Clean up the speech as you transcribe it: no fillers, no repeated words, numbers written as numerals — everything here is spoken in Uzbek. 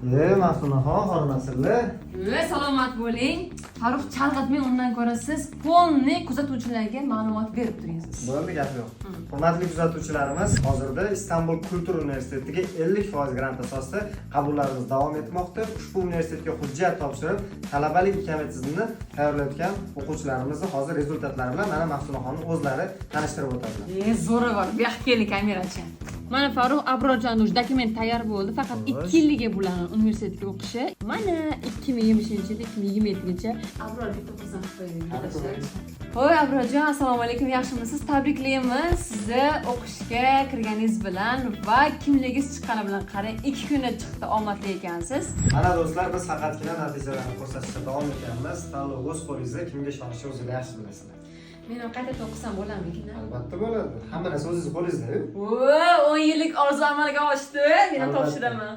Ma'sumaxon, hurmatli. Salomat bo'ling. Farruh chalg'itmay undan ko'ra siz polni kuzatuvchilarga ma'lumot berib turasiz. Bo'ldi, gap yo'q. Hurmatli kuzatuvchilarimiz, hozirda Istanbul Kultura universitetiga 50% grant asosida qabullarimiz davom etmoqda. Ushbu universitetga hujjat topshirib, talabalik ikametini tayyorlayotgan o'quvchilarimizni hozir rezultatlari bilan mana Ma'sumaxonni o'zlari tanishtirib o'tadilar. Zo'ravor, bu yoqqa keling kamerachi. Mana Farruh Abrorjon dokument tayyor bo'ldi. Faqat 2 yilga bo'ladi universitetga o'qishi. Mana 2020-yildan 2027gacha Abror bitta xursand qo'ydik. Hoy Abrorjon, assalomu alaykum. Yaxshimisiz? Tabriklaymiz sizni o'qishga kirganingiz bilan va kimligingiz chiqqani bilan. Qarang, 2 kunda chiqdi, omadli ekansiz. Mana do'stlar, biz faqatgina natijalarni ko'rsatishda davom etamiz. Tanlov o'z qo'lingizda, kimga ishonishni o'zingiz yaxshi bilasizlar. Men qayta o'qisam bo'ladimi? Albatta bo'ladi. Hamma narsa o'zingiz qo'lingizda-ku. 10 yillik orzu amalga oshdi. Men topshiraman.